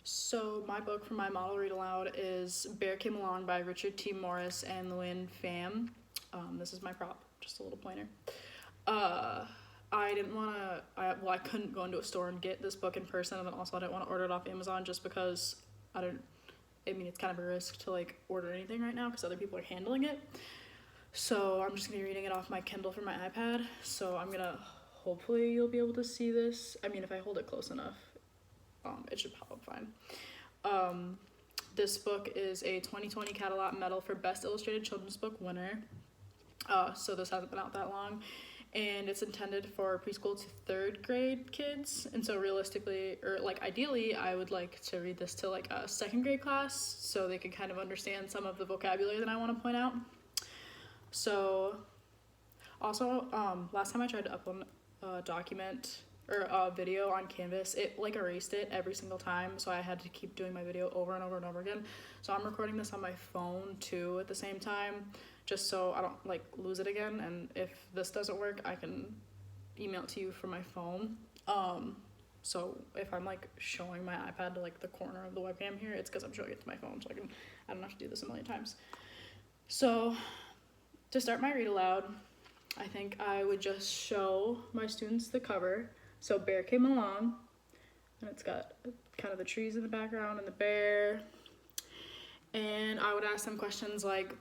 So my book for my model read aloud is Bear Came Along by Richard T. Morris and Llewellyn Pham. This is my prop, just a little pointer. I didn't want to, I couldn't go into a store and get this book in person, and then also I didn't want to order it off Amazon just because it's kind of a risk to like order anything right now because other people are handling it. So I'm just gonna be reading it off my Kindle from my iPad. So hopefully you'll be able to see this. I mean, if I hold it close enough, it should pop up fine. This book is a 2020 Catalot Medal for Best Illustrated Children's Book winner. So this hasn't been out that long, and it's intended for preschool to third grade kids. And so realistically, or like ideally, I would like to read this to like a second grade class so they can kind of understand some of the vocabulary that I want to point out. So also, last time I tried to upload a document or a video on Canvas, it like erased it every single time, so I had to keep doing my video over and over and over again. So I'm recording this on my phone too at the same time, just so I don't like lose it again. And if this doesn't work, I can email it to you from my phone. So if I'm like showing my iPad to like the corner of the webcam here, it's because I'm showing it to my phone, so I don't have to do this a million times. So to start my read aloud, I think I would just show my students the cover. So Bear Came Along, and it's got kind of the trees in the background and the bear. And I would ask them questions like,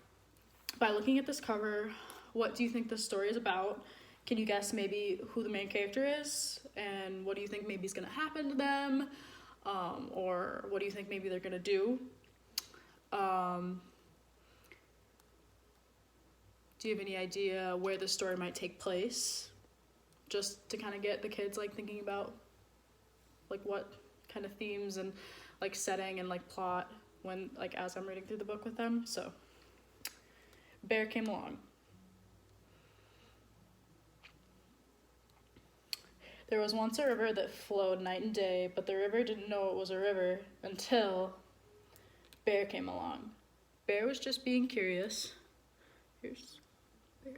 by looking at this cover, what do you think this story is about? Can you guess maybe who the main character is? And what do you think maybe is gonna happen to them? Or what do you think maybe they're gonna do? Do you have any idea where the story might take place? Just to kind of get the kids like thinking about like what kind of themes and like setting and like plot when like as I'm reading through the book with them. So Bear Came Along. There was once a river that flowed night and day, but the river didn't know it was a river until Bear came along. Bear was just being curious. Here's Bear.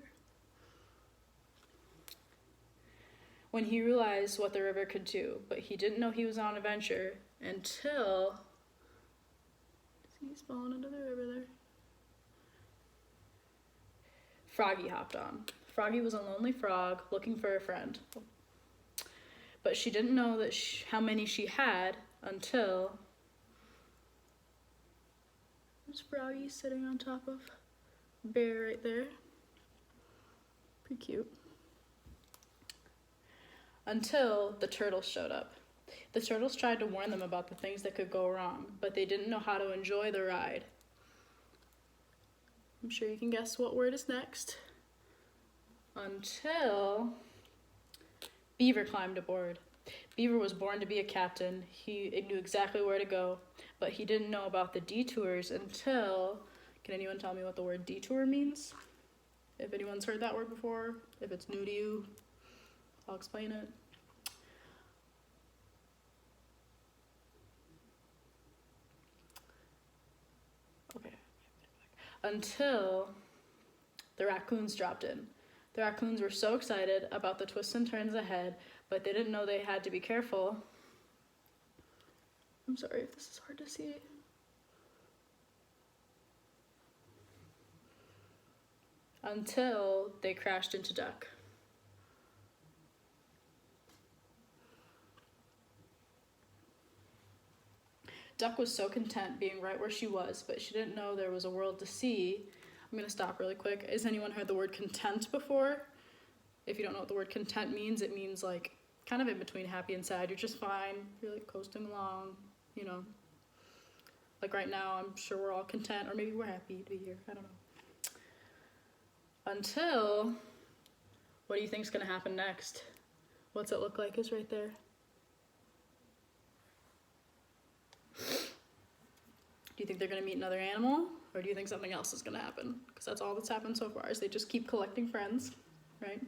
When he realized what the river could do, but he didn't know he was on an adventure until he's fallen into the river there. Froggy hopped on. Froggy was a lonely frog looking for a friend. But she didn't know that how many she had until there's Froggy sitting on top of Bear right there. Pretty cute. Until the turtles showed up. The turtles tried to warn them about the things that could go wrong, but they didn't know how to enjoy the ride. I'm sure you can guess what word is next. Until Beaver climbed aboard. Beaver was born to be a captain. He knew exactly where to go, but he didn't know about the detours until... Can anyone tell me what the word detour means? If anyone's heard that word before, if it's new to you, I'll explain it. Okay. Until the raccoons dropped in. The raccoons were so excited about the twists and turns ahead, but they didn't know they had to be careful. I'm sorry if this is hard to see. Until they crashed into Duck. Duck was so content being right where she was, but she didn't know there was a world to see. I'm gonna stop really quick. Has anyone heard the word content before? If you don't know what the word content means, it means like kind of in between happy and sad. You're just fine. You're like coasting along, you know. Like right now, I'm sure we're all content, or maybe we're happy to be here. I don't know. Until, what do you think's gonna happen next? What's it look like is right there. Do you think they're gonna meet another animal? Or do you think something else is gonna happen? Because that's all that's happened so far, is they just keep collecting friends, right?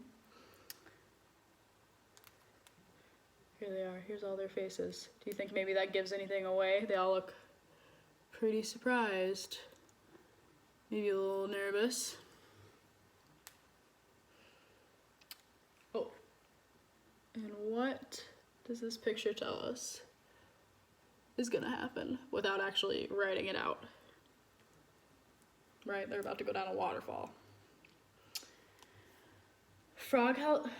Here they are, here's all their faces. Do you think maybe that gives anything away? They all look pretty surprised. Maybe a little nervous. Oh, and what does this picture tell us? is gonna happen without actually writing it out. Right, they're about to go down a waterfall.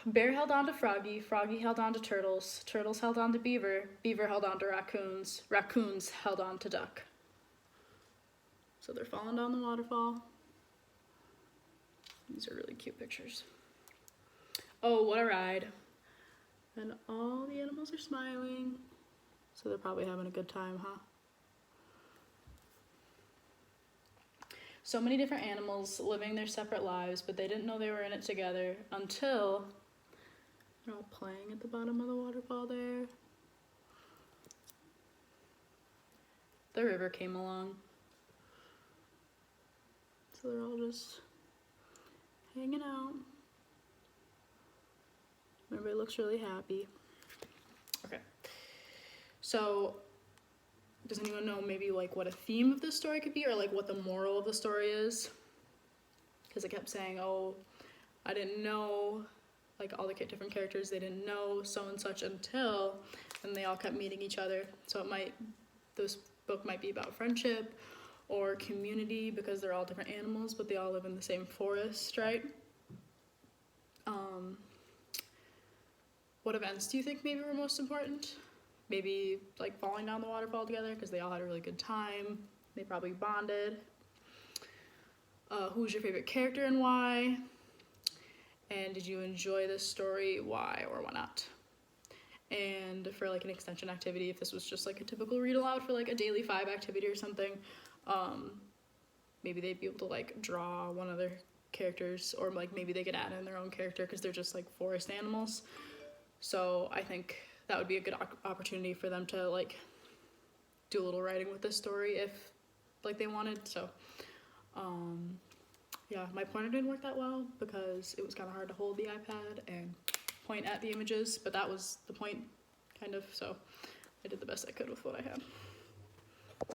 Bear held on to Froggy, Froggy held on to Turtles, Turtles held on to Beaver, Beaver held on to Raccoons, Raccoons held on to Duck. So they're falling down the waterfall. These are really cute pictures. Oh, what a ride. And all the animals are smiling. So they're probably having a good time, huh? So many different animals living their separate lives, but they didn't know they were in it together until they're all playing at the bottom of the waterfall there. The river came along. So they're all just hanging out. Everybody looks really happy. Okay. So, does anyone know maybe like what a theme of this story could be, or like what the moral of the story is? Because it kept saying, oh, I didn't know, like all the different characters, they didn't know so and such until, and they all kept meeting each other. So this book might be about friendship or community because they're all different animals, but they all live in the same forest, right? What events do you think maybe were most important? Maybe like falling down the waterfall together because they all had a really good time. They probably bonded. Who's your favorite character and why? And did you enjoy this story? Why or why not? And for like an extension activity, if this was just like a typical read aloud for like a daily 5 activity or something, maybe they'd be able to like draw one of their characters, or like maybe they could add in their own character because they're just like forest animals. So I think that would be a good opportunity for them to like do a little writing with this story if like they wanted. So yeah, my pointer didn't work that well because it was kind of hard to hold the iPad and point at the images, but that was the point kind of, so I did the best I could with what I had.